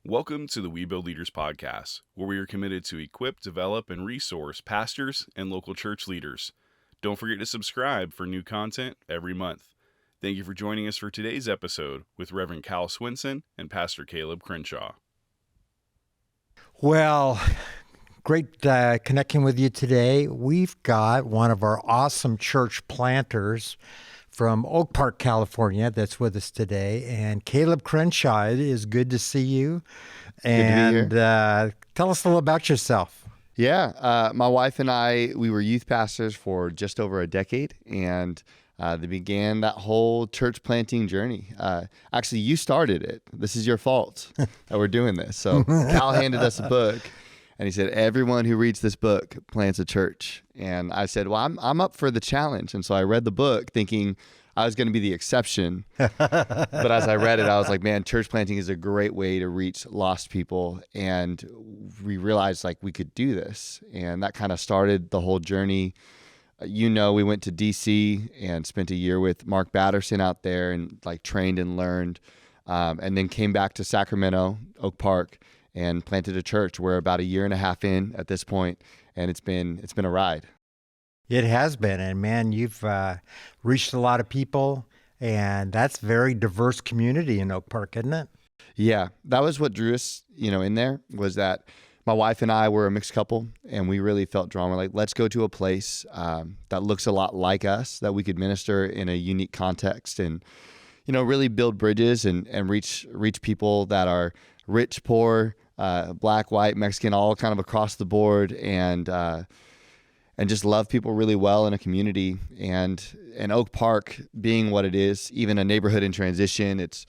Welcome to the We Build Leaders podcast, where we are committed to equip, develop, and resource pastors and local church leaders. Don't forget to subscribe for new content every month. Thank you for joining us for today's episode with Reverend Cal Swenson and Pastor Caleb Crenshaw. Well, great connecting with you today. We've got one of our awesome church planters from Oak Park, California, that's with us today. And Caleb Crenshaw, it is good to see you. And tell us a little about yourself. Yeah, my wife and I, we were youth pastors for just over a decade, and they began that whole church planting journey. Actually, you started it. This is your fault that we're doing this. So Cal handed us a book, and he said, everyone who reads this book plants a church. And I said, well, I'm up for the challenge. And so I read the book thinking I was going to be the exception. But as I read it, I was like, man, church planting is a great way to reach lost people. And we realized like we could do this. And that kind of started the whole journey. You know, we went to DC and spent a year with Mark Batterson out there and like trained and learned, and then came back to Sacramento, Oak Park, and planted a church. We're about a year and a half in at this point, and it's been a ride. It has been, and man, you've reached a lot of people, and that's a very diverse community in Oak Park, isn't it? Yeah, that was what drew us, in there, was that my wife and I were a mixed couple, and we really felt drawn. We're like, let's go to a place that looks a lot like us, that we could minister in a unique context, and really build bridges and reach people that are rich, poor, black, white, Mexican, all kind of across the board, and just love people really well in a community. And Oak Park being what it is, even a neighborhood in transition, it's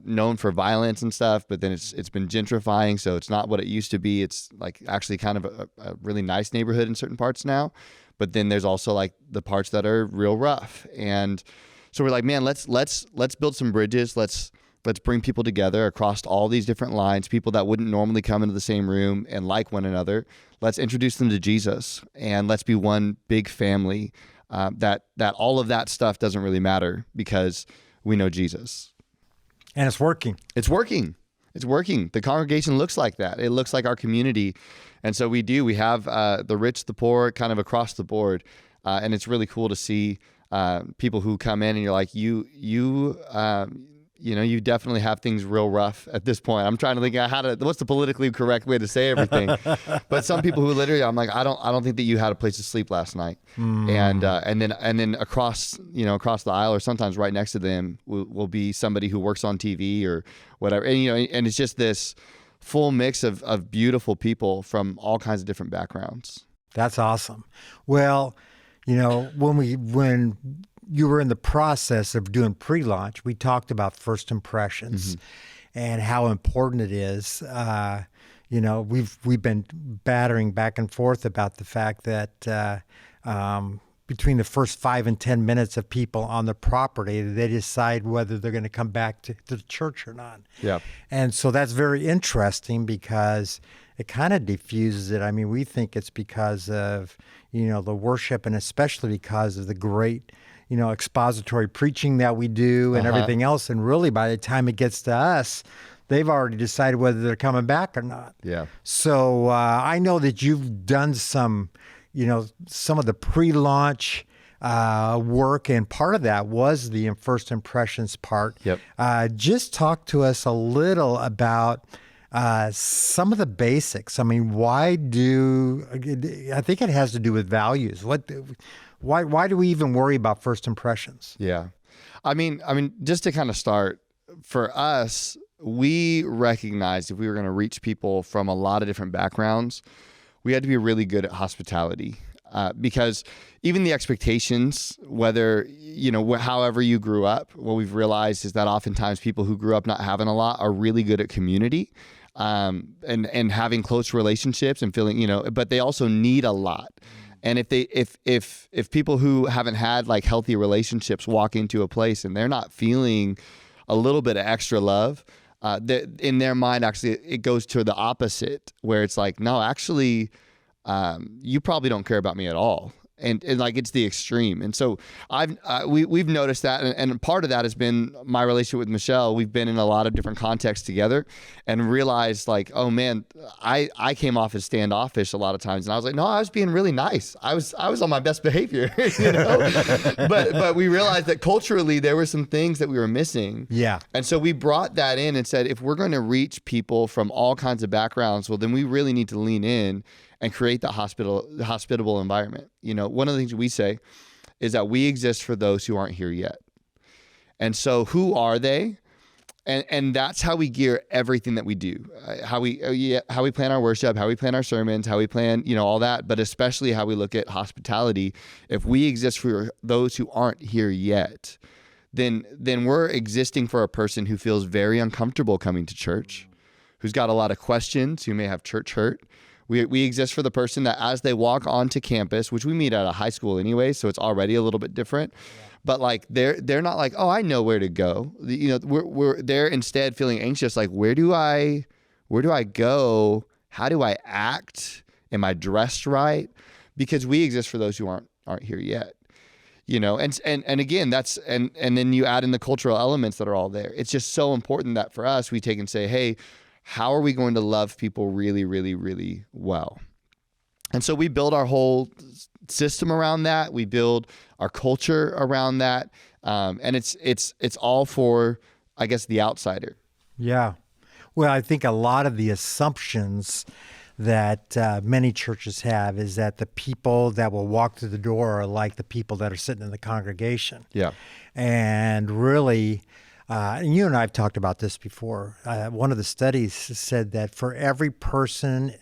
known for violence and stuff, but then it's been gentrifying, so it's not what it used to be. It's like actually kind of a really nice neighborhood in certain parts now, but then there's also like the parts that are real rough. And so we're like, man, let's build some bridges. Let's bring people together across all these different lines, people that wouldn't normally come into the same room and like one another. Let's introduce them to Jesus, and let's be one big family. That all of that stuff doesn't really matter because we know Jesus. And it's working. It's working. The congregation looks like that. It looks like our community. And so we have the rich, the poor, kind of across the board. And it's really cool to see people who come in and you're like, you definitely have things real rough at this point. I'm trying to think what's the politically correct way to say everything. But some people who literally, I'm like, I don't think that you had a place to sleep last night. And then across the aisle, or sometimes right next to them will be somebody who works on TV or whatever. And it's just this full mix of beautiful people from all kinds of different backgrounds. That's awesome. Well, when you were in the process of doing pre-launch, we talked about first impressions and how important it is. We've been battering back and forth about the fact that between the first 5 and 10 minutes of people on the property, they decide whether they're going to come back to the church or not. Yeah. And so that's very interesting because it kind of diffuses it. I mean, we think it's because of, the worship, and especially because of the great expository preaching that we do and everything else. And really, by the time it gets to us, they've already decided whether they're coming back or not. Yeah. So I know that you've done some of the pre-launch work, and part of that was the first impressions part. Yep. Just talk to us a little about some of the basics. I mean, I think it has to do with values. Why do we even worry about first impressions? Yeah. I mean, just to kind of start, for us, we recognized if we were going to reach people from a lot of different backgrounds, we had to be really good at hospitality. Because even the expectations, whether, however you grew up, what we've realized is that oftentimes people who grew up not having a lot are really good at community, and having close relationships and feeling, but they also need a lot. And if people who haven't had like healthy relationships walk into a place and they're not feeling a little bit of extra love, in their mind, actually, it goes to the opposite, where it's like, no, actually, you probably don't care about me at all. and like it's the extreme. And so we've noticed that, and part of that has been my relationship with Michelle. We've been in a lot of different contexts together and realized like, oh man, I came off as standoffish a lot of times, and I was like, no, I was being really nice. I was on my best behavior, you know. but we realized that culturally there were some things that we were missing. Yeah. And so we brought that in and said, if we're going to reach people from all kinds of backgrounds, well, then we really need to lean in and create that hospitable environment. You know, one of the things we say is that we exist for those who aren't here yet. And so who are they? And that's how we gear everything that we do, how we plan our worship, how we plan our sermons, how we plan, you know, all that, but especially how we look at hospitality. If we exist for those who aren't here yet, then we're existing for a person who feels very uncomfortable coming to church, who's got a lot of questions, who may have church hurt. We exist for the person that as they walk onto campus, which we meet at a high school anyway, so it's already a little bit different. Yeah. But like they're not like, oh, I know where to go. You know, they're instead feeling anxious, like where do I go? How do I act? Am I dressed right? Because we exist for those who aren't here yet. You know, and again, that's and then you add in the cultural elements that are all there. It's just so important that for us we take and say, hey, how are we going to love people really, really, really well? And so we build our whole system around that. We build our culture around that. And it's all for, I guess, the outsider. Yeah. Well, I think a lot of the assumptions that many churches have is that the people that will walk through the door are like the people that are sitting in the congregation. Yeah. And really, and you and I have talked about this before. One of the studies said that for every person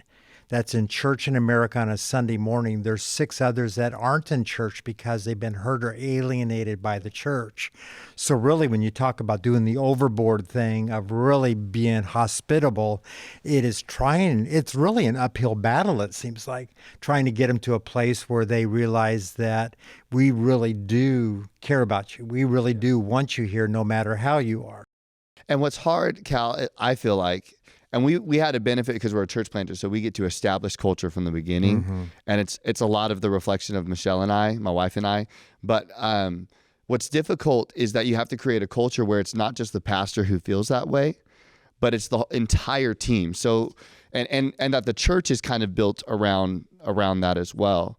that's in church in America on a Sunday morning, there's 6 others that aren't in church because they've been hurt or alienated by the church. So really, when you talk about doing the overboard thing of really being hospitable, it's really an uphill battle, it seems like, trying to get them to a place where they realize that we really do care about you. We really do want you here no matter how you are. And what's hard, Cal, I feel like, and we had a benefit because we're a church planter, so we get to establish culture from the beginning. Mm-hmm. And it's a lot of the reflection of Michelle and I, my wife and I. But what's difficult is that you have to create a culture where it's not just the pastor who feels that way, but it's the entire team. So and that the church is kind of built around that as well.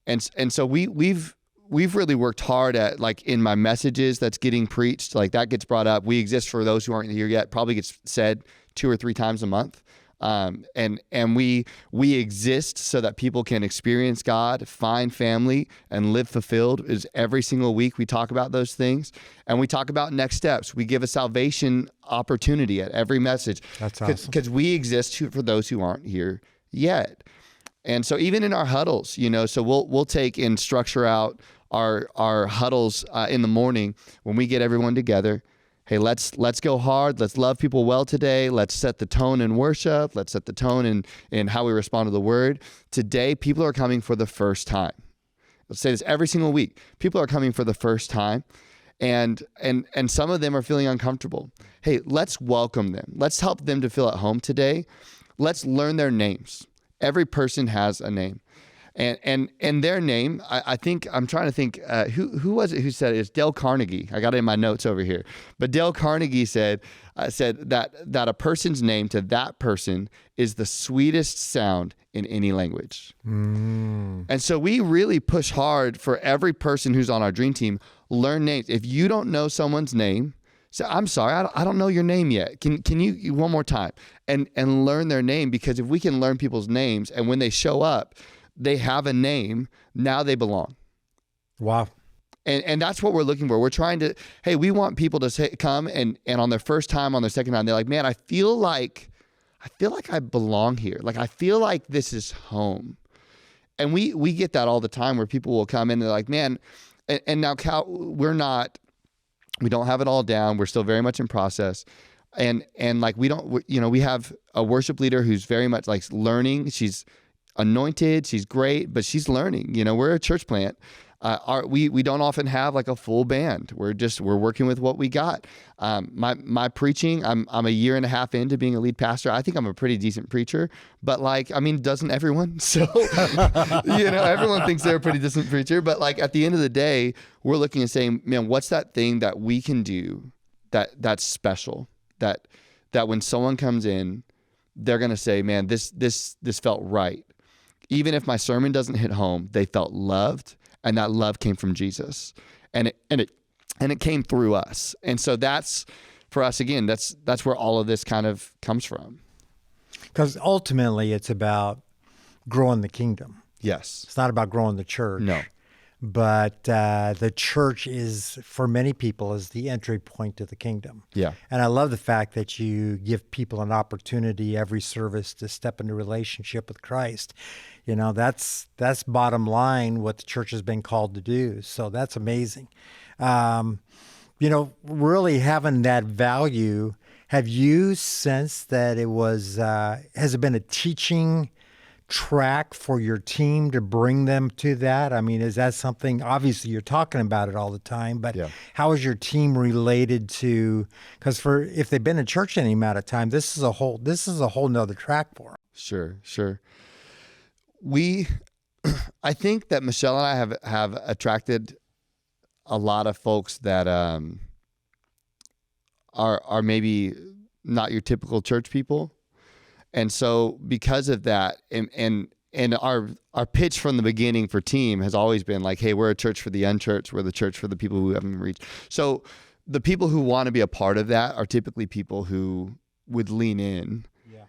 And so we've really worked hard at, like, in my messages that's getting preached, like that gets brought up. We exist for those who aren't here yet, probably gets said 2 or 3 times a month. And we exist so that people can experience God, find family, and live fulfilled. Is every single week we talk about those things, and we talk about next steps. We give a salvation opportunity at every message. That's awesome. Because we exist for those who aren't here yet. And so even in our huddles, you know, so we'll take and structure out our huddles in the morning when we get everyone together. Hey, let's go hard. Let's love people well today. Let's set the tone in worship. Let's set the tone in how we respond to the word. Today, people are coming for the first time. Let's say this every single week. People are coming for the first time, and some of them are feeling uncomfortable. Hey, let's welcome them. Let's help them to feel at home today. Let's learn their names. Every person has a name. And their name, I think, I'm trying to think, who was it who said it? It's Dale Carnegie. I got it in my notes over here. But Dale Carnegie said that a person's name to that person is the sweetest sound in any language. Mm. And so we really push hard for every person who's on our dream team, learn names. If you don't know someone's name, say, I'm sorry, I don't know your name yet. Can you one more time? And learn their name, because if we can learn people's names, and when they show up, they have a name, now they belong. Wow. And that's what we're looking for. We're trying to, hey, we want people to come and on their first time, on their second time, they're like, man, I feel like I belong here. Like, I feel like this is home. And we get that all the time, where people will come in and they're like, man, and now Cal, we don't have it all down. We're still very much in process. And like, we have a worship leader who's very much like learning. She's anointed, she's great, but she's learning. You know, we're a church plant. We don't often have like a full band. We're working with what we got. My preaching, I'm a year and a half into being a lead pastor. I think I'm a pretty decent preacher, but doesn't everyone? So, everyone thinks they're a pretty decent preacher, but like at the end of the day, we're looking and saying, man, what's that thing that we can do that's special, that when someone comes in, they're going to say, man, this felt right. Even if my sermon doesn't hit home, they felt loved. And that love came from Jesus, and it came through us. And so that's, for us, again, that's where all of this kind of comes from. Because ultimately it's about growing the kingdom. Yes. It's not about growing the church. No. But the church is, for many people, is the entry point to the kingdom. Yeah. And I love the fact that you give people an opportunity every service to step into relationship with Christ. That's bottom line what the church has been called to do. So that's amazing. Really having that value, have you sensed that it was, has it been a teaching track for your team to bring them to that? I mean, is that something, obviously you're talking about it all the time, but how is your team related to, because if they've been in church any amount of time, this is a whole nother track for them. Sure. I think that Michelle and I have attracted a lot of folks that are maybe not your typical church people. And so because of that, and our pitch from the beginning for team has always been like, hey, we're a church for the unchurched. We're the church for the people who haven't reached. So the people who want to be a part of that are typically people who would lean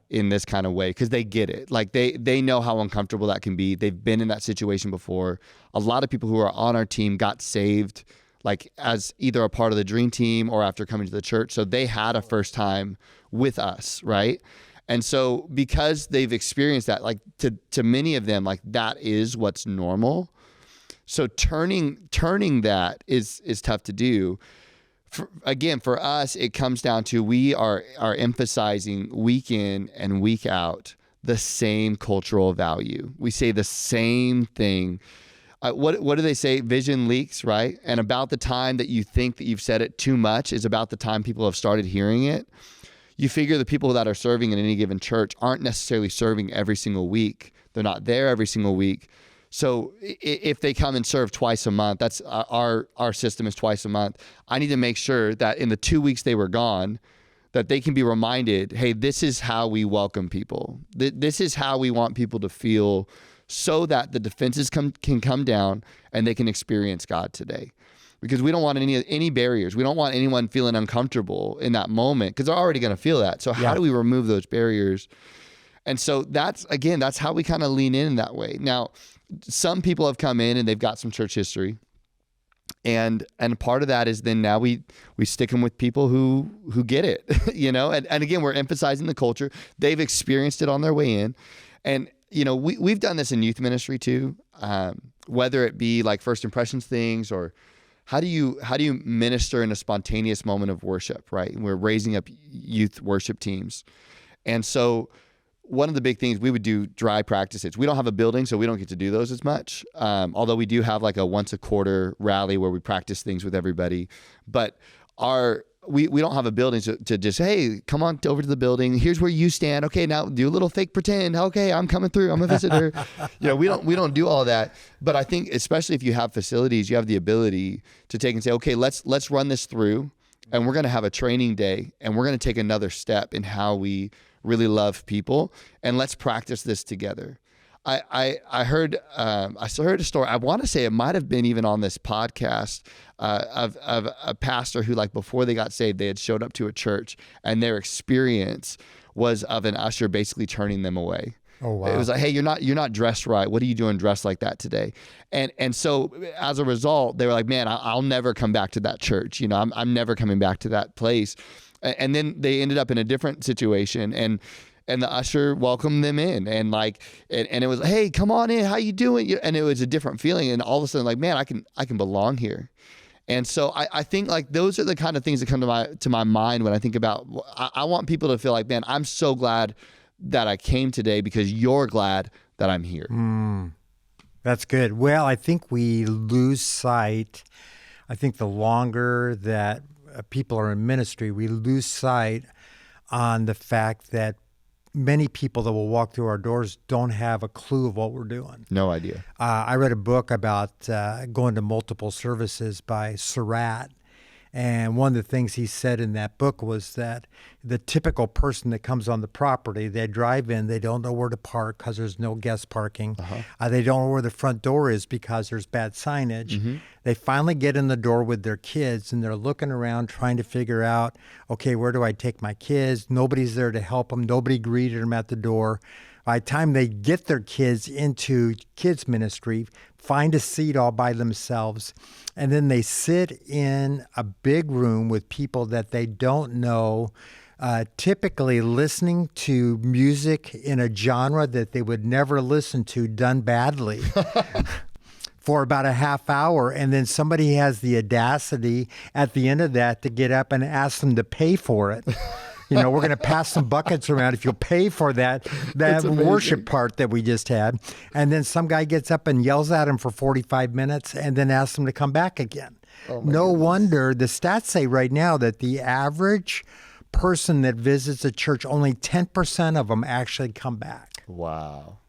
in this kind of way, because they get it. Like they know how uncomfortable that can be. They've been in that situation before. A lot of people who are on our team got saved like as either a part of the dream team or after coming to the church. So they had a first time with us, right? And so because they've experienced that, like to many of them, like that is what's normal. So turning that is tough to do. For us, it comes down to we are emphasizing week in and week out the same cultural value. We say the same thing. What do they say? Vision leaks, right? And about the time that you think that you've said it too much is about the time people have started hearing it. You figure the people that are serving in any given church aren't necessarily serving every single week. They're not there every single week. So if they come and serve twice a month, that's our system is twice a month. I need to make sure that in the 2 weeks they were gone, that they can be reminded, hey, this is how we welcome people. This is how we want people to feel, so that the defenses can come down and they can experience God today. Because we don't want any barriers. We don't want anyone feeling uncomfortable in that moment, because they're already going to feel that. So how do we remove those barriers? And so that's how we kind of lean in that way. Now, some people have come in and they've got some church history. And part of that is then now we stick them with people who get it, and again, we're emphasizing the culture. They've experienced it on their way in. And, we've done this in youth ministry too, whether it be like first impressions things, or how do you minister in a spontaneous moment of worship, right? We're raising up youth worship teams. And so one of the big things, we would do dry practices. We don't have a building, so we don't get to do those as much. Although we do have like a once a quarter rally where we practice things with everybody. But we don't have a building to just, hey, come on over to the building. Here's where you stand. Okay, now do a little fake pretend. Okay, I'm coming through. I'm a visitor. We don't do all that. But I think especially if you have facilities, you have the ability to take and say, okay, let's run this through, and we're going to have a training day, and we're going to take another step in how we really love people, and let's practice this together. I heard a story. I want to say it might have been even on this podcast of a pastor who, like, before they got saved, they had showed up to a church, and their experience was of an usher basically turning them away. Oh, wow. It was like, hey, you're not dressed right. What are you doing dressed like that today? And so as a result, they were like, man, I'll never come back to that church. I'm never coming back to that place. And then they ended up in a different situation, and the usher welcomed them in, and it was, hey, come on in, how you doing? And it was a different feeling, and all of a sudden, like, man, I can belong here. And so I think, like, those are the kind of things that come to my mind when I think about, I want people to feel like, man, I'm so glad that I came today because you're glad that I'm here. That's good. Well, I think we lose sight. I think the longer that people are in ministry, we lose sight on the fact that many people that will walk through our doors don't have a clue of what we're doing. No idea. I read a book about going to multiple services by Surratt. And one of the things he said in that book was that the typical person that comes on the property, they drive in, they don't know where to park because there's no guest parking. They don't know where the front door is because there's bad signage. They finally get in the door with their kids, and they're looking around trying to figure out, okay, where do I take my kids? Nobody's there to help them. Nobody greeted them at the door. By the time they get their kids into kids ministry, find a seat all by themselves, and then they sit in a big room with people that they don't know, typically listening to music in a genre that they would never listen to done badly. For about a half hour, and then somebody has the audacity at the end of that to get up and ask them to pay for it. We're going to pass some buckets around if you'll pay for that worship part that we just had. And then some guy gets up and yells at him for 45 minutes and then asks him to come back again. No wonder the stats say right now that the average person that visits a church, only 10% of them actually come back. Wow.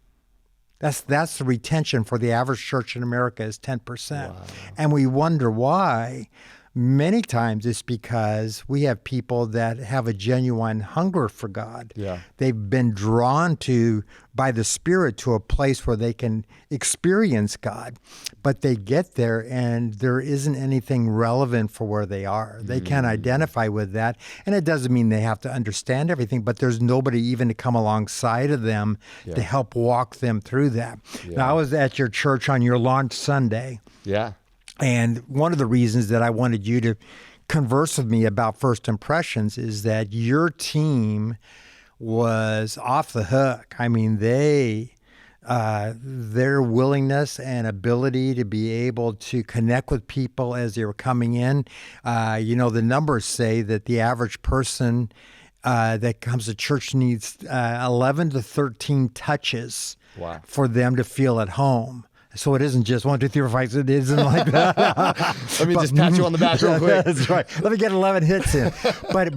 That's the retention for the average church in America is 10%. Wow. And we wonder why. Many times it's because we have people that have a genuine hunger for God. Yeah. They've been drawn to, by the Spirit, to a place where they can experience God. But they get there and there isn't anything relevant for where they are. They can't identify with that. And it doesn't mean they have to understand everything, but there's nobody even to come alongside of them to help walk them through that. Yeah. Now, I was at your church on your launch Sunday. Yeah. And one of the reasons that I wanted you to converse with me about first impressions is that your team was off the hook. I mean, their willingness and ability to be able to connect with people as they were coming in. The numbers say that the average person that comes to church needs 11 to 13 touches for them to feel at home. So it isn't just 1, 2, 3, 4, 5. It isn't like that. Let me just pat you on the back real quick. That's right. Let me get 11 hits in. But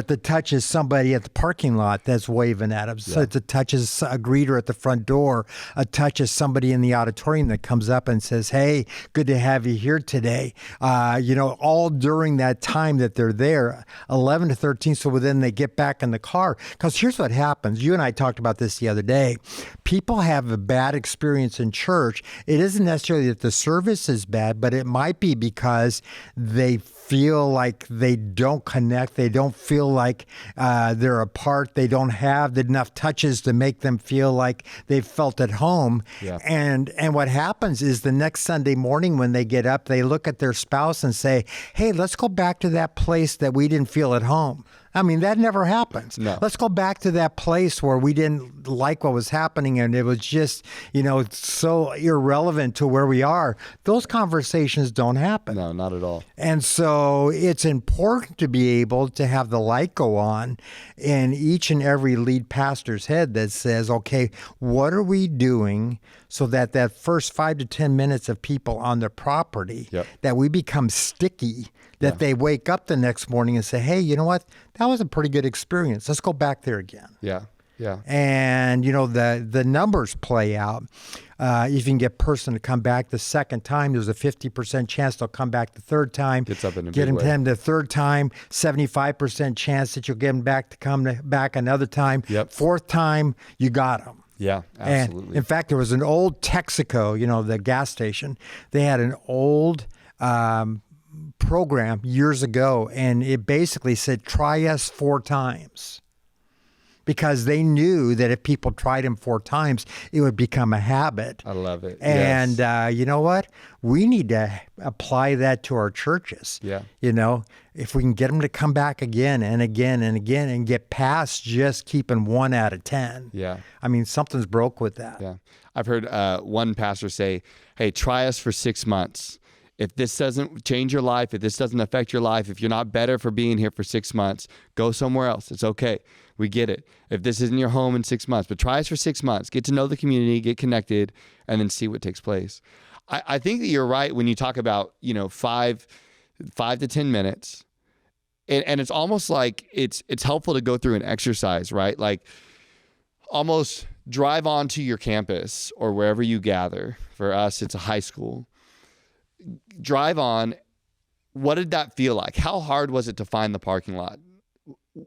the touch is somebody at the parking lot that's waving at them. So it's a touch is a greeter at the front door. A touch is somebody in the auditorium that comes up and says, "Hey, good to have you here today." All during that time that they're there, 11 to 13. So then they get back in the car. Because here's what happens. You and I talked about this the other day. People have a bad experience in church. It isn't necessarily that the service is bad, but it might be because they feel like they don't connect. They don't feel like they're a part. They don't have enough touches to make them feel like they've felt at home. Yeah. And what happens is the next Sunday morning when they get up, they look at their spouse and say, "Hey, let's go back to that place that we didn't feel at home." I mean, that never happens. No. Let's go back to that place where we didn't like what was happening and it was just, so irrelevant to where we are. Those conversations don't happen. No, not at all. And so it's important to be able to have the light go on in each and every lead pastor's head that says, okay, what are we doing so that first 5 to 10 minutes of people on the property, that we become sticky, that they wake up the next morning and say, "Hey, you know what? That was a pretty good experience. Let's go back there again." Yeah. Yeah. And, the numbers play out. If you can get a person to come back the second time, there's a 50% chance they'll come back the third time. Gets up in a get big them way. the third time, 75% chance that you'll get them back to come back another time. Yep. Fourth time, you got them. Yeah, absolutely. And in fact, there was an old Texaco, the gas station. They had an old program years ago, and it basically said, "Try us 4 times." Because they knew that if people tried them 4 times, it would become a habit. I love it. And you know what? We need to apply that to our churches. Yeah. If we can get them to come back again and again and again and get past just keeping 1 out of 10. Yeah. I mean, something's broke with that. Yeah. I've heard one pastor say, "Hey, try us for 6 months. If this doesn't change your life, if this doesn't affect your life, if you're not better for being here for 6 months, go somewhere else. It's okay. We get it. If this isn't your home in 6 months, but try us for 6 months, get to know the community, get connected, and then see what takes place. I think that you're right when you talk about, 5 to 10 minutes. And it's almost like it's helpful to go through an exercise, right? Like almost drive onto your campus or wherever you gather. For us, it's a high school. Drive on. What did that feel like? How hard was it to find the parking lot?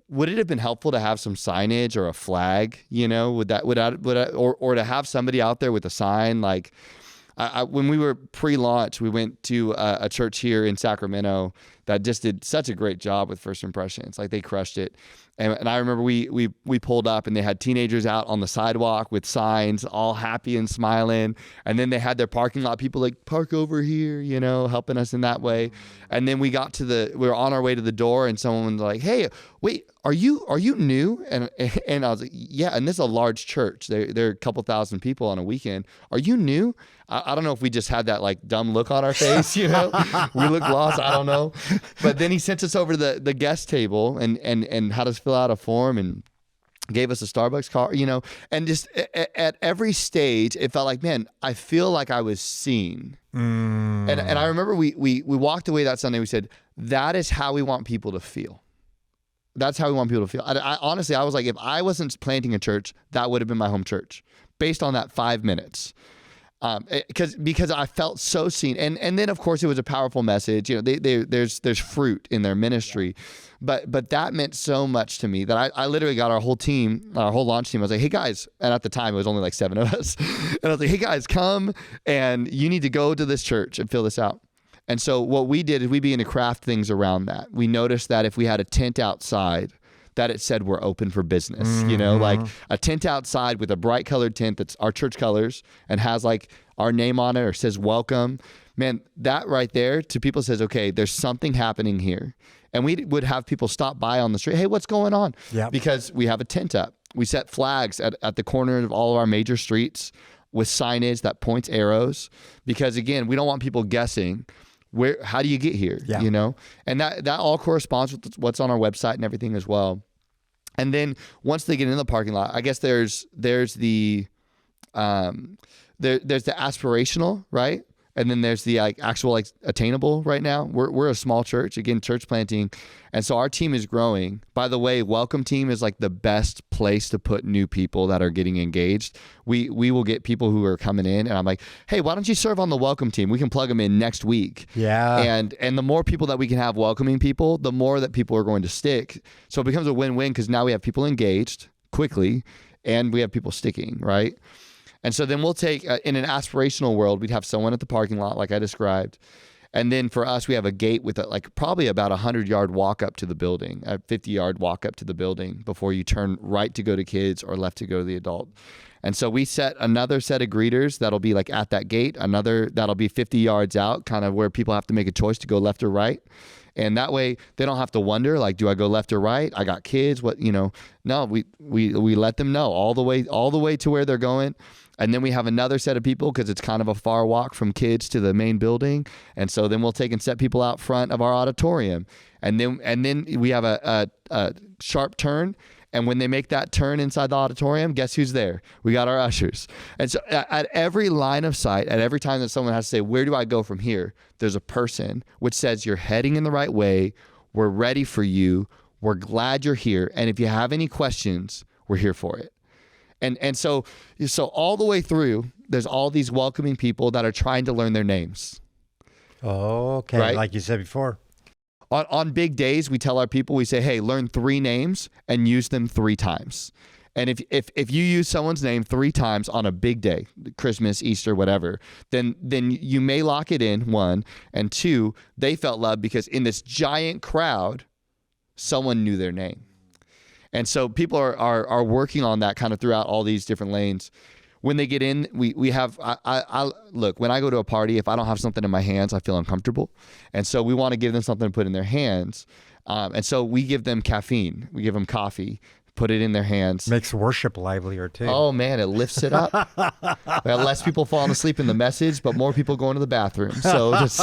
Would it have been helpful to have some signage or a flag? Would to have somebody out there with a sign? Like, when we were pre-launch, we went to a church here in Sacramento that just did such a great job with first impressions. Like, they crushed it. And I remember we pulled up and they had teenagers out on the sidewalk with signs, all happy and smiling. And then they had their parking lot people like, park over here, helping us in that way. And then we were on our way to the door and someone was like, hey, wait, are you new? And I was like, yeah. And this is a large church. There are a couple thousand people on a weekend. Are you new? I don't know if we just had that like dumb look on our face, we look lost. I don't know. But then he sent us over to the guest table and had us fill out a form and gave us a Starbucks card, and just at every stage, it felt like, man, I feel like I was seen. And I remember we walked away that Sunday. We said, that is how we want people to feel. That's how we want people to feel. I honestly, I was like, if I wasn't planting a church, that would have been my home church based on that 5 minutes. Because I felt so seen, and then of course it was a powerful message. There's fruit in their ministry, but that meant so much to me that I literally got our whole launch team. I was like, hey guys, and at the time it was only like 7 of us, and I was like, hey guys, come and you need to go to this church and fill this out. And so what we did is we began to craft things around that. We noticed that if we had a tent outside, that it said we're open for business, like a tent outside with a bright colored tent that's our church colors and has like our name on it or says welcome. Man, that right there to people says, okay, there's something happening here. And we would have people stop by on the street. Hey, what's going on? Yep. Because we have a tent up. We set flags at the corner of all of our major streets with signage that points arrows. Because again, we don't want people guessing how do you get here? Yeah. And that all corresponds with what's on our website and everything as well. And then once they get in the parking lot, I guess there's the aspirational, right? And then there's the actual attainable right now. We're a small church, again, church planting. And so our team is growing. By the way, welcome team is like the best place to put new people that are getting engaged. We will get people who are coming in and I'm like, hey, why don't you serve on the welcome team? We can plug them in next week. Yeah. And the more people that we can have welcoming people, the more that people are going to stick. So it becomes a win-win because now we have people engaged quickly and we have people sticking, right? And so then we'll take, in an aspirational world, we'd have someone at the parking lot like I described. And then for us, we have a gate with probably about 100-yard walk up to the building, a 50-yard walk up to the building before you turn right to go to kids or left to go to the adult. And so we set another set of greeters that'll be at that gate, another that'll be 50 yards out, kind of where people have to make a choice to go left or right. And that way they don't have to wonder, do I go left or right? I got kids, no, we let them know all the way to where they're going. And then we have another set of people because it's kind of a far walk from kids to the main building. And so then we'll take and set people out front of our auditorium. And then we have a sharp turn. And when they make that turn inside the auditorium, guess who's there? We got our ushers. And so at every line of sight, at every time that someone has to say, where do I go from here? There's a person which says, you're heading in the right way. We're ready for you. We're glad you're here. And if you have any questions, we're here for it. And so all the way through, there's all these welcoming people that are trying to learn their names. Oh, okay. Right? Like you said before. On big days, we tell our people, we say, hey, learn 3 names and use them 3 times. And if you use someone's name 3 times on a big day, Christmas, Easter, whatever, then you may lock it in, 1. And 2, they felt loved because in this giant crowd, someone knew their name. And so people are working on that kind of throughout all these different lanes. When they get in, we have, look, when I go to a party, if I don't have something in my hands, I feel uncomfortable. And so we want to give them something to put in their hands. And so we give them caffeine. We give them coffee, put it in their hands. Makes worship livelier too. Oh man, it lifts it up. We have less people falling asleep in the message, but more people going to the bathroom. So just,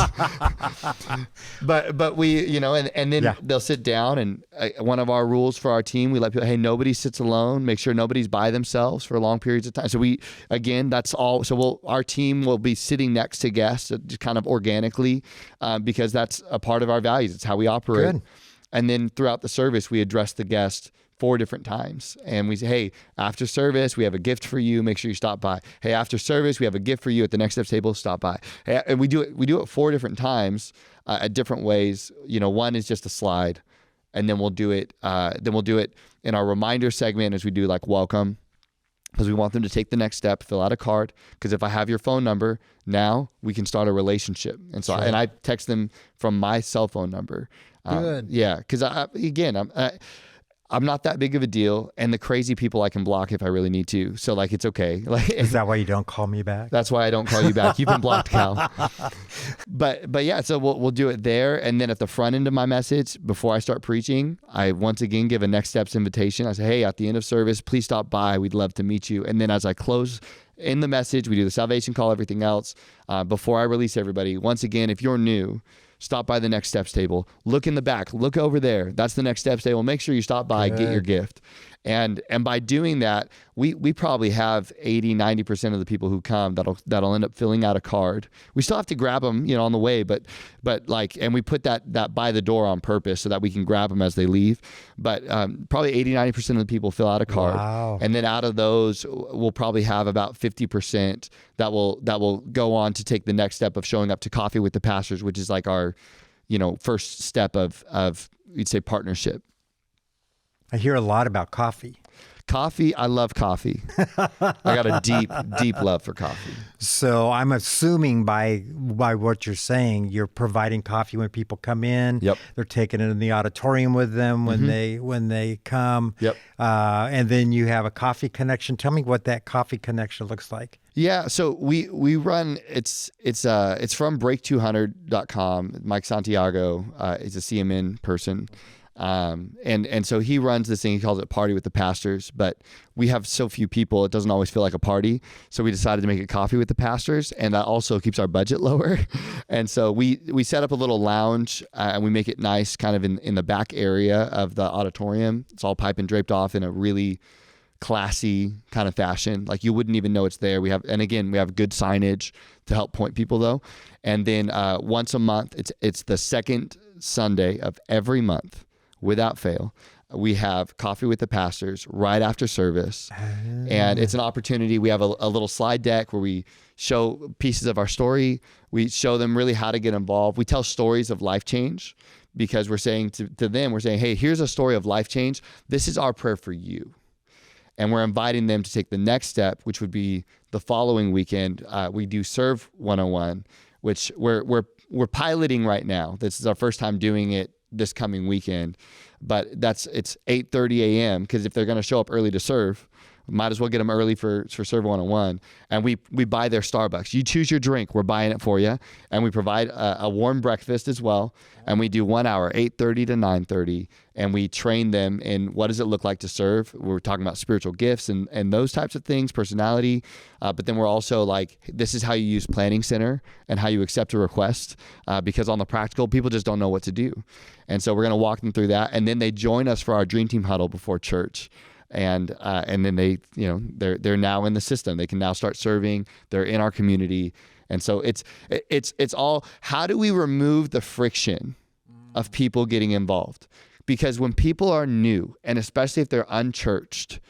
but we, and then they'll sit down, and one of our rules for our team, we let people, hey, nobody sits alone. Make sure nobody's by themselves for long periods of time. So that's all. So our team will be sitting next to guests just kind of organically, because that's a part of our values. It's how we operate. Good. And then throughout the service, we address the guest 4 different times. And we say, hey, after service, we have a gift for you. Make sure you stop by. Hey, after service, we have a gift for you at the Next Steps table. Stop by. Hey, and we do it 4 different times at different ways. One is just a slide. And then we'll do it in our reminder segment as we do like welcome, because we want them to take the next step, fill out a card. Because if I have your phone number, now we can start a relationship. And so, and I text them from my cell phone number. Good. Yeah, because I'm not that big of a deal, and the crazy people I can block if I really need to. So like, it's okay. Like, is that why you don't call me back? That's why I don't call you back. You've been blocked, Cal. But yeah, so we'll do it there, and then at the front end of my message, before I start preaching, I once again give a Next Steps invitation. I say, hey, at the end of service, please stop by. We'd love to meet you. And then as I close in the message, we do the salvation call, everything else. Before I release everybody, once again, if you're new, stop by the Next Steps table. Look in the back. Look over there. That's the Next Steps table. Make sure you stop by, get your gift. And by doing that, we probably have 80-90% of the people who come that'll end up filling out a card. We still have to grab them, on the way, but and we put that by the door on purpose so that we can grab them as they leave. But probably 80-90% of the people fill out a card. Wow. And then out of those, we'll probably have about 50% that will go on to take the next step of showing up to coffee with the pastors, which is like our, first step of you'd say partnership. I hear a lot about coffee. Coffee, I love coffee. I got a deep love for coffee. So I'm assuming by what you're saying, you're providing coffee when people come in. Yep. They're taking it in the auditorium with them when they come. Yep. And then you have a coffee connection. Tell me what that coffee connection looks like. Yeah, so we run, it's from break200.com. Mike Santiago is a CMN person. And so he runs this thing, he calls it Party with the Pastors, but we have so few people, it doesn't always feel like a party. So we decided to make it Coffee with the Pastors, and that also keeps our budget lower. And so we set up a little lounge, and we make it nice kind of in the back area of the auditorium. It's all pipe and draped off in a really classy kind of fashion. Like you wouldn't even know it's there. We have good signage to help point people though. And then, once a month, it's the second Sunday of every month, without fail, we have Coffee with the Pastors right after service. And it's an opportunity. We have a little slide deck where we show pieces of our story. We show them really how to get involved. We tell stories of life change, because we're saying to them, hey, here's a story of life change. This is our prayer for you. And we're inviting them to take the next step, which would be the following weekend. We do Serve 101, which we're piloting right now. This is our first time doing it this coming weekend, but it's 8:30 a.m. because if they're going to show up early to serve, might as well get them early for Serve 101. And we buy their Starbucks. You choose your drink, we're buying it for you, and we provide a warm breakfast as well. And we do 1 hour, 8:30 to 9:30, and we train them in what does it look like to serve. We're talking about spiritual gifts and those types of things, personality, but then we're also like, this is how you use Planning Center and how you accept a request, because on the practical, people just don't know what to do. And so we're going to walk them through that, and then they join us for our Dream Team Huddle before church. And then they, they're now in the system. They can now start serving. They're in our community. And so it's all, how do we remove the friction of people getting involved? Because when people are new, and especially if they're unchurched,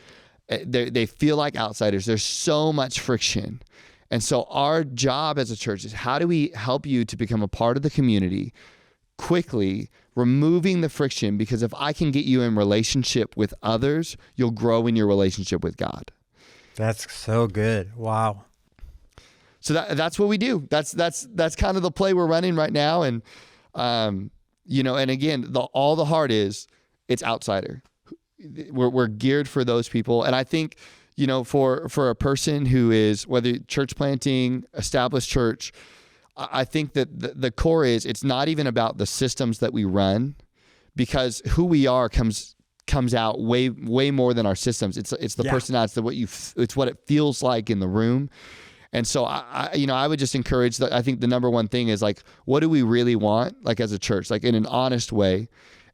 they feel like outsiders. There's so much friction. And so our job as a church is, how do we help you to become a part of the community quickly, removing the friction? Because if I can get you in relationship with others, you'll grow in your relationship with God. That's so good. Wow. So that's what we do. That's kind of the play we're running right now. And, and again, all the heart is, it's outsider. We're geared for those people. And I think, for a person who is, whether church planting, established church, I think that the core is, it's not even about the systems that we run, because who we are comes comes out way more than our systems. It's the personality, it's what it feels like in the room. And so I would just encourage that. I think the number one thing is like, what do we really want, like as a church, like in an honest way?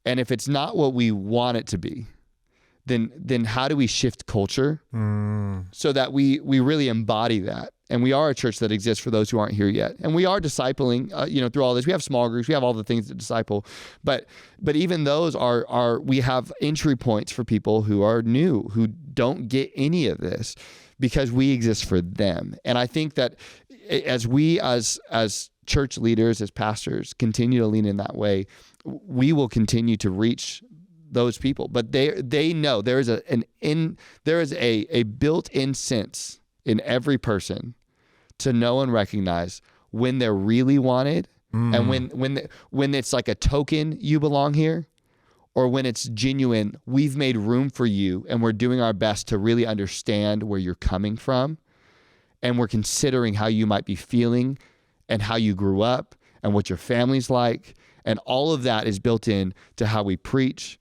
And if it's not what we want it to be, then how do we shift culture so that we really embody that? And we are a church that exists for those who aren't here yet. And we are discipling, through all this. We have small groups. We have all the things to disciple. But even those we have entry points for people who are new, who don't get any of this, because we exist for them. And I think that as we, as church leaders, as pastors, continue to lean in that way, we will continue to reach those people. But they know there is a built-in sense in every person to know and recognize when they're really wanted, and when it's like a token, you belong here, or when it's genuine, we've made room for you and we're doing our best to really understand where you're coming from, and we're considering how you might be feeling and how you grew up and what your family's like. And all of that is built in to how we preach,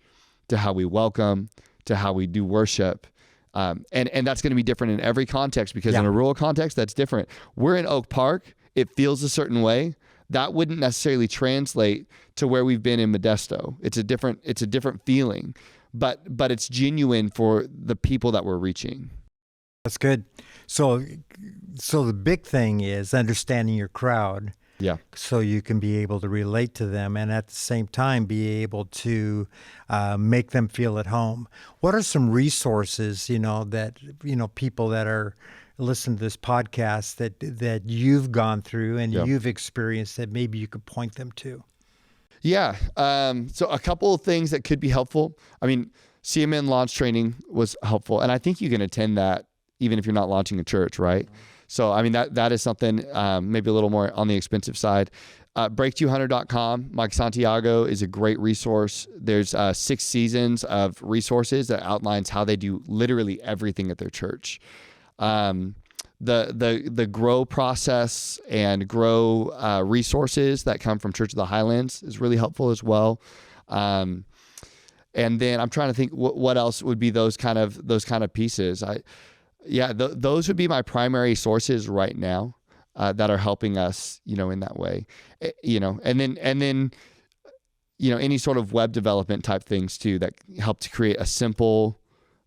to how we welcome, to how we do worship. And that's going to be different in every context, because in a rural context, that's different. We're in Oak Park. It feels a certain way. That wouldn't necessarily translate to where we've been in Modesto. It's a different feeling, but it's genuine for the people that we're reaching. That's good. So the big thing is understanding your crowd. Yeah. So you can be able to relate to them, and at the same time be able to make them feel at home. What are some resources, that people that are listening to this podcast that you've gone through and you've experienced that maybe you could point them to? Yeah. So a couple of things that could be helpful. I mean, CMN Launch Training was helpful, and I think you can attend that even if you're not launching a church, right? So, I mean, that is something maybe a little more on the expensive side. Break200.com. Mike Santiago is a great resource. There's 6 seasons of resources that outlines how they do literally everything at their church. The grow process and grow resources that come from Church of the Highlands is really helpful as well. And then I'm trying to think what else would be those kind of pieces. Those would be my primary sources right now that are helping us, in that way, and then any sort of web development type things too that help to create a simple,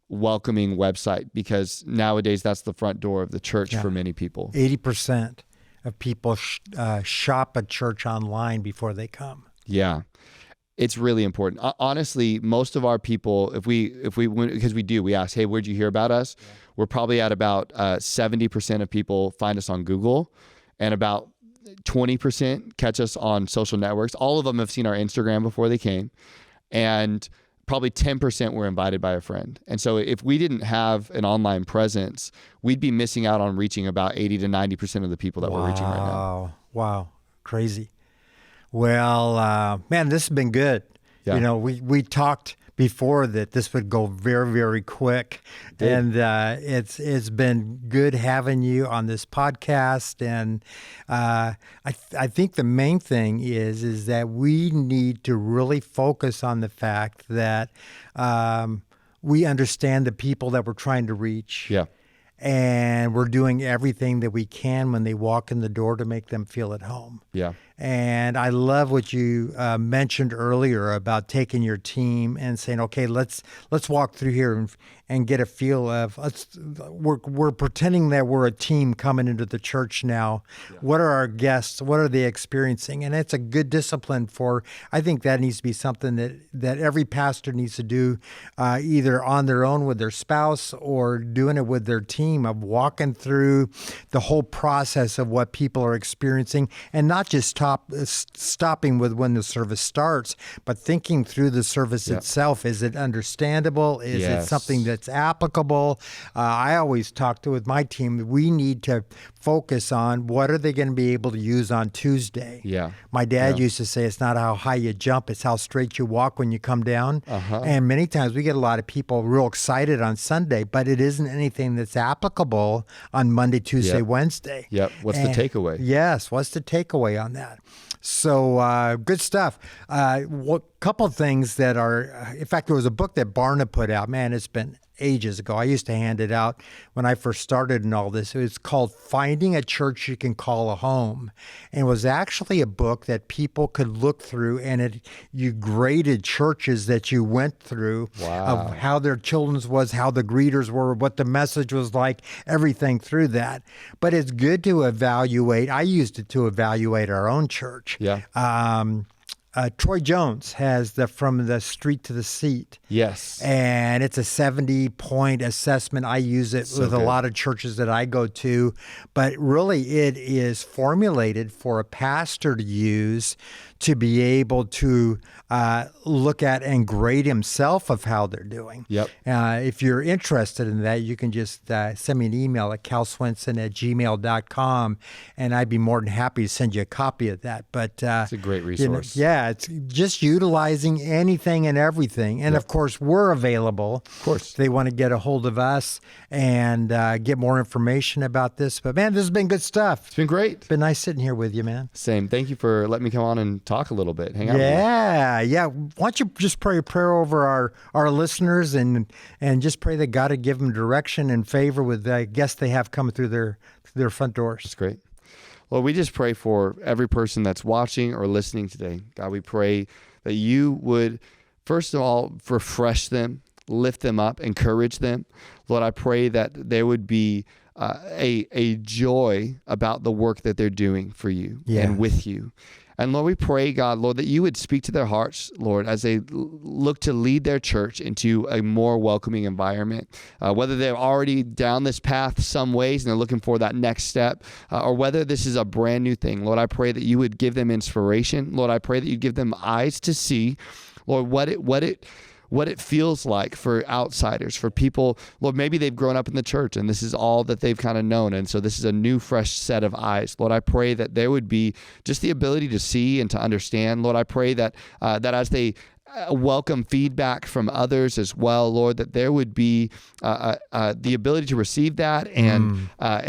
welcoming website, because nowadays that's the front door of the church for many people. 80% of people shop at church online before they come. Yeah. It's really important. Honestly, most of our people, if we because we ask, hey, where'd you hear about us? Yeah. We're probably at about 70% of people find us on Google, and about 20% catch us on social networks. All of them have seen our Instagram before they came, and probably 10% were invited by a friend. And so if we didn't have an online presence, we'd be missing out on reaching about 80 to 90% of the people that we're reaching right now. Wow. Crazy. Well, man, this has been good. Yeah. We talked before that this would go very, very quick. And it's been good having you on this podcast. And I think the main thing is that we need to really focus on the fact that we understand the people that we're trying to reach. Yeah. And we're doing everything that we can when they walk in the door to make them feel at home. Yeah. And I love what you mentioned earlier about taking your team and saying, okay, let's walk through here and get a feel of we're pretending that we're a team coming into the church now. Yeah. What are our guests? What are they experiencing? And it's a good discipline I think that needs to be something that every pastor needs to do, either on their own with their spouse or doing it with their team, of walking through the whole process of what people are experiencing, and not just stopping with when the service starts, but thinking through the service itself. Is it understandable? Is it something that's applicable? I always talk with my team, we need to focus on what are they going to be able to use on Tuesday. Yeah. My dad used to say it's not how high you jump, it's how straight you walk when you come down. Uh-huh. And many times we get a lot of people real excited on Sunday, but it isn't anything that's applicable on Monday, Tuesday, Wednesday. Yep. What's the takeaway? Yes. What's the takeaway on that? So good stuff. Couple things that are, in fact, there was a book that Barna put out. Man, it's been ages ago. I used to hand it out when I first started in all this. It was called Finding a Church You Can Call a Home. And it was actually a book that people could look through, and you graded churches that you went through of how their children's was, how the greeters were, what the message was like, everything through that. But it's good to evaluate. I used it to evaluate our own church. Yeah. Troy Jones has the From the Street to the Seat. Yes. And it's a 70-point assessment. I use it with a lot of churches that I go to. But really, it is formulated for a pastor to use to be able to look at and grade himself of how they're doing. Yep. If you're interested in that, you can just send me an email at calswenson@gmail.com, and I'd be more than happy to send you a copy of that. But it's a great resource. It's just utilizing anything and everything. And of course, we're available. Of course. If they want to get a hold of us and get more information about this. But man, this has been good stuff. It's been great. It's been nice sitting here with you, man. Same. Thank you for letting me come on and talk a little bit. Hang out with you. Yeah. Why don't you just pray a prayer over our listeners and just pray that God would give them direction and favor with the guests they have coming through their front doors. That's great. Lord, we just pray for every person that's watching or listening today. God, we pray that you would, first of all, refresh them, lift them up, encourage them. Lord, I pray that there would be a joy about the work that they're doing for you and with you. And Lord, we pray, God, Lord, that you would speak to their hearts, Lord, as they look to lead their church into a more welcoming environment, whether they're already down this path some ways and they're looking for that next step, or whether this is a brand new thing. Lord, I pray that you would give them inspiration. Lord, I pray that you give them eyes to see, Lord, what it feels like for outsiders, for people, Lord, maybe they've grown up in the church and this is all that they've kind of known. And so this is a new, fresh set of eyes. Lord, I pray that there would be just the ability to see and to understand. Lord, I pray that as they welcome feedback from others as well, Lord, that there would be the ability to receive that and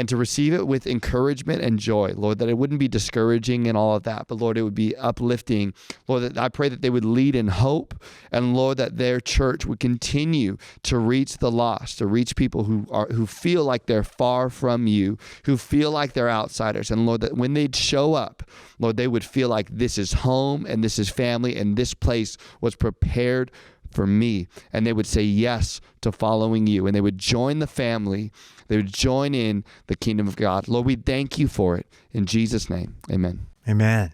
to receive it with encouragement and joy, Lord, that it wouldn't be discouraging and all of that, but Lord, it would be uplifting. Lord, that I pray that they would lead in hope, and Lord, that their church would continue to reach the lost, to reach people who feel like they're far from you, who feel like they're outsiders, and Lord, that when they'd show up, Lord, they would feel like this is home and this is family and this place was prepared for me. And they would say yes to following you, and they would join the family. They would join in the kingdom of God. Lord, we thank you for it. In Jesus' name, amen. Amen.